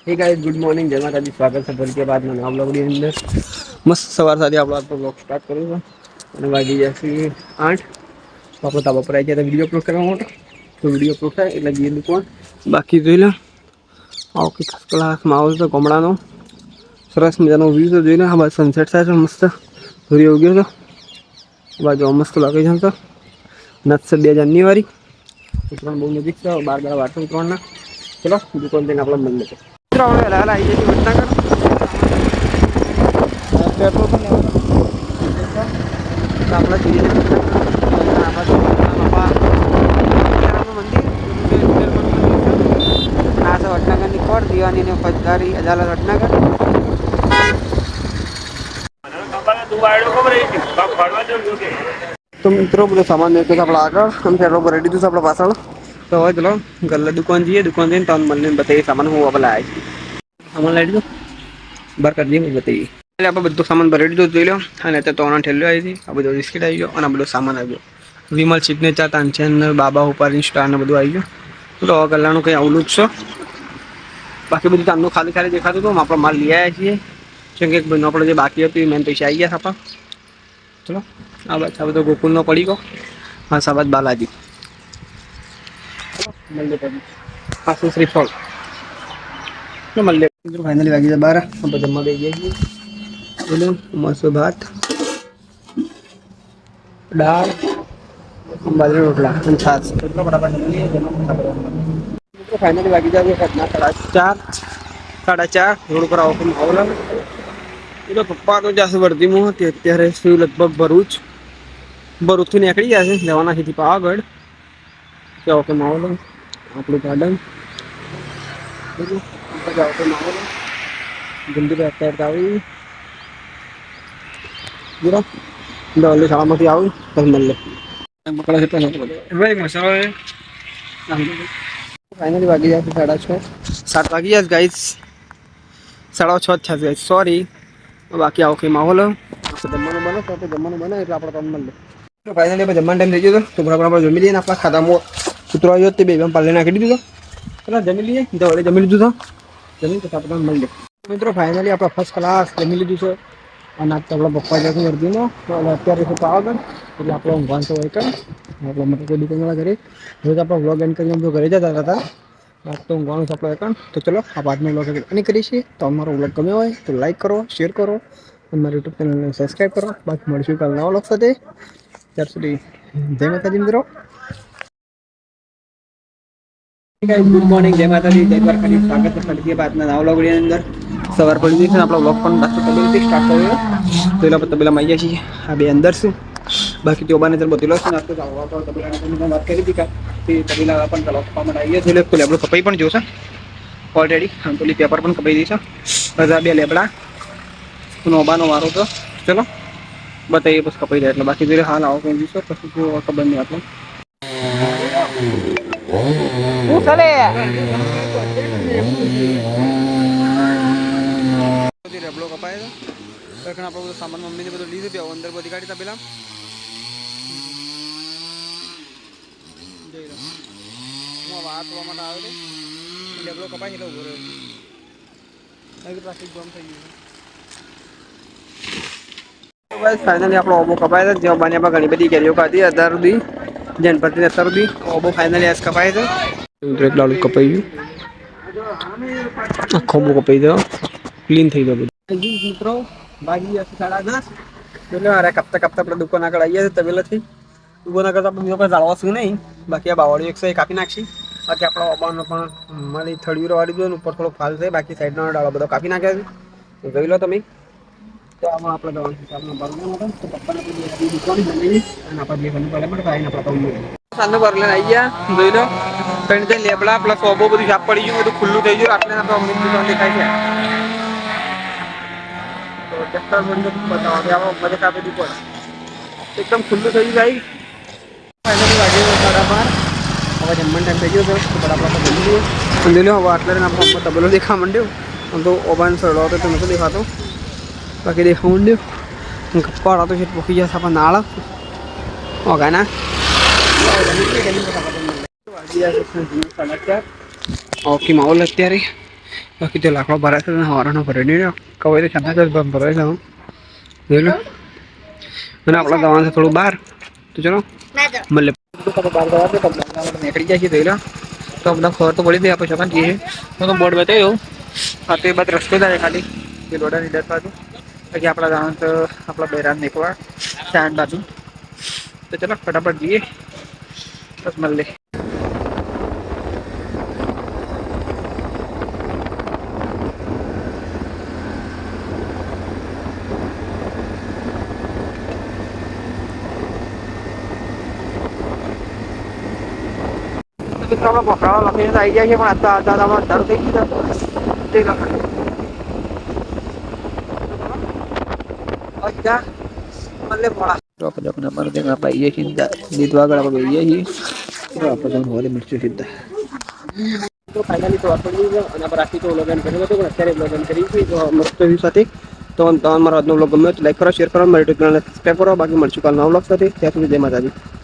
hey guys good morning जय माता दी स्वागत है भर के बाद में आप लोग ની અંદર મસ્ત સવાર સાથે આપણો આજનો બ્લોગ સ્ટાર્ટ કર્યો છે અને વાગી જશે 8 તો આપણો ધાબા પર આવી ગયા વિડીયો અપલોડ કરવા માટે તો વિડીયો અપલોડ થાય એટલે જઈએ દુકાન બાકી જોઈ લો આવો કે ક્લાસ માહોલ તો ગમડાનો સરસ મજાનો વ્યૂ તો જોઈ લો આ બાજુ સનસેટ થાય છે મસ્ત સૂર્ય ઉગ્યો છે બાજુ મસ્ત લાગે છે તો નત 2 જાન્યુઆરી ઉત્તરાયણ બહુ નજીક છે 12 વાટો ઉત્તરાયણના ચલો દુકાન જઈને આપણે મળીએ મિત્રો હવે હાલ આવી જઈએ વડનગર પેટ્રોલ પણ આપણા જઈએ મંદિર આ છે વડનગરની કોર દિવાની ફોજદારી અદાલત વડનગર તો મિત્રો બધો સામાન મેં આપણે આગળ અને પેટ્રોલ ભરી દીધું છે આપણે પાછળ તો હવે ચલો ગલ્લા દુકાન જઈએ દુકાન જઈને તમને મળીને બતાવીએ સામાન હું આપણે લાવ્યા છીએ સામાન લાવી દીધું બાર કરી દઈએ બતાવીએ એટલે આપણે બધું સામાન ભરી દીધું જોઈ લો અને અત્યારે તોરણ ઠેલો આવી હતી આ બધો બિસ્કીટ આવી ગયો અને આ બધો સામાન આવી ગયો વિમલ સિગ્નેચર તાનચેન બાબા ઉપારી સ્ટાર ને બધું આવી ગયું તો હવે ગલ્લાનું કંઈ આવલું જ છે બાકી બધું તામનું ખાલી ખાલી દેખાતું હતું આપણે માલ લઈ આવ્યા છીએ કેમ કે આપણે જે બાકી હતું એ મેન પૈસા આવી ગયા આપણા ચલો આ બસ આ બધો ગોકુલનો પડી ગયો હા સાબાદ બાલાજી પાછું શ્રીફળ મળે ફાઇનલી વાગી જાય 12 આપણે જમવા બે ગયા છીએ બોલો મસ્ત ભાત દાળ બાજરી રોટલા અને છાશ એટલો બરાબર ફાઇનલી વાગી જાય 4:30 રોડ પર આવો માહોલ એ તો પપ્પા તો જશે વર્ધીમાં તે અત્યારે શું લગભગ ભરૂચથી નીકળી ગયા છે જવાના છે પાવાગઢ क्या ओके माहौल આપણું ગાર્ડન બધું જાવ તો માહોલ જલ્દી અત્યારે આવી જરા ડોલી શાળામાંથી આવું પછી મળે મકડા છે ભાઈ મસાલો ફાઇનલી વાગી જાય 6:30 7 વાગી જાય ગાઈસ 6:30 થયા ગાઈસ સોરી બાકી આવો કે માહોલ જમવાનું બને તો જમવાનું બને એટલે આપણે તમને મળે તો ફાઇનલી આપણે જમવાનો ટાઈમ થઈ ગયો તો બરાબર આપણે જમી લઈએ ને આપણા ખાતામાં કૂતરો આવ્યો તે બે પાલે નાખી દીધું પેલા જમી લઈએ તો વળે જમી લીધું તો જમીન તો આપણે મળી મિત્રો ફાઇનલી આપણે ફર્સ્ટ ક્લાસ જમી લીધું છે અને આજ તો આપણા પપ્પા જશે વર્ધીમાં અત્યારે છે પાવાગઢ એટલે આપણે ઊંઘવાનું તો હોય કર આપણે મતલબ દુકાનવાળા ઘરે રોજ આપણે વ્લોગ એન્ડ કરીને જો ઘરે જતા હતા આજ તો ઊંઘવાનું છે આપણે એકણ તો ચલો આ આજનો વ્લોગ એન્ડ કરીએ છીએ તો અમારો વ્લોગ ગમ્યો હોય તો લાઈક કરો શેર કરો અને મારી યુટ્યુબ ચેનલને સબસ્ક્રાઈબ કરો બાકી મળીશું કાલ નવા વ્લોગ સાથે ત્યાર સુધી જય માતાજી મિત્રો ગુડ મોર્નિંગ જય માતાજી જય દ્વારકાધીશ સ્વાગત છે ફરીથી બાદના નવા વ્લોગ ની અંદર સવાર પડી ગઈ છે આપણો વ્લોગ પણ પાછો તબેલેથી સ્ટાર્ટ કર્યો તો એટલે આપણે તબેલામાં આવી ગયા છીએ આ બે અંદર છે બાકી ચોબાને અંદર બતેલો છે નાસ્તો આવવા તો તબેલાની વાત કરી હતી કે તબેલા પણ કપા માટે આવી ગયા છે એટલે લેબડો કપાઈ પણ જોશે ઓલરેડી પેલી પેપર પણ કપાઈ દઈ છે બધા બે લેબડા નોબાનો વારો તો ચલો બતાવીએ બસ કપાઈ જાય એટલે બાકી જોઈએ હાલ આવો કંઈ દિવસો પછી ખબર નહીં આપણે રેબડો કપાય તો આપણે બધું સામાન મમ્મીને બધું લીધું બે અંદર બધી ગાડી તા પેલા જઈ હું વાત કરવા માટે આવ્યો હતો રેબડો કપાય એટલે ઉભો રહ્યો ટ્રાફિક જામ થઈ ગયું ફાઇનલી આપણો ઓબો કપાય છે જ્યાં બન્યા ઘણી બધી કેરીઓ ખાધી અત્યાર સુધી જનપતિ અત્યાર સુધી ઓબો ફાઇનલી આજ કપાય છે લાડુ કપાઈ ગયું આખો બો કપાઈ ગયો ક્લીન થઈ ગયો બધું મિત્રો ભાગી ગયા 10:30 એટલે અરે કપતા આપણે દુકાન આગળ આવી ગયા તબેલાથી દુકાન આગળ આપણે બીજો કોઈ જાળવા શું નહીં બાકી આ બાવળી 100 કાપી નાખશી બાકી આપણો ઓબાનો પણ મારી થળીઓ વાળી દો ઉપર થોડો ફાલ છે બાકી સાઈડનો ડાળો બધો કાપી નાખ્યા છે જોઈ લો તમે તો આમાં આપણે દવાનું હિસાબમાં ભરવાનું હતું તો પપ્પાને આપણી દુકાન બની અને આપણે જે બની પડે પણ આવીને આપણે સાંજનો ભરલે આવી ગયા જોઈ લો ત્રણ ત્રણ લેબડા પ્લસ ઓબો બધું સાફ પડી ગયું બધું ખુલ્લું થઈ ગયું આપણે અમુક દુકાન દેખાય છે તો ચક્કર બંધ બતાવો કે આમાં મજા કાપી દીધું પડે એકદમ ખુલ્લું થઈ જાય ફાઇનલી વાગે 12:30 હવે જમવાનો ટાઈમ થઈ ગયો છે તો આપણે જમી લઈએ સમજી લો હવે આટલે આપણે તબેલો દેખાવા માંડ્યો આમ તો ઓબાન સરળો હતો તો નહોતો દેખાતો બાકી દેખાવા માંડ્યો કપાળા તો છે પોકી ગયા આપણે નાળ ઓગાના ઓકે માહોલ અત્યારે બાકી તો લાકડો ભરાય છે હવાનો ભરે નહીં રહ્યો કવાય તો છતાં જ ભરાય છે જોઈ લો અને આપણે જવાનું છે થોડું બહાર તો ચલો મળે બહાર જવા દે નીકળી જાય છે જોઈ લો તો બધા ખબર તો પડી દે આપણે છતાં જઈએ તો બોર્ડ બતાવ્યું હા તો એ બાદ રસ્તો જાય ખાલી એ લોડાની દસ બાજુ પછી આપણા જવાનું તો આપણા બૈરામ નીકળવા સ્ટેન્ડ બાજુ તો ચલો ફટાફટ જઈએ બસ મળે મિત્રો પકડાવા લખીને આવી જાય છે પણ આતા આતા આમાં અંધારું થઈ ગયું તે લખાય મળે મોડા તો આપણે આપણે અમારે ત્યાં આપણે આવીએ છીએ દીધવા આગળ આપણે આવીએ છીએ તો આપણે જવાનું હોલે મળશું સીધા તો ફાઇનલી તો આપણે અને આપણે રાખી તો લોગન કર્યું હતું પણ અત્યારે લોગન કરી છે તો મસ્ત વ્યૂ સાથે તો તમારા આજનો વ્લોગ ગમ્યો તો લાઈક કરો શેર કરો મારી યુટ્યુબ ચેનલને સબસ્ક્રાઈબ કરો બાકી મળશું કાલના વ્લોગ સાથે ત્યાં સુધી જય માતાજી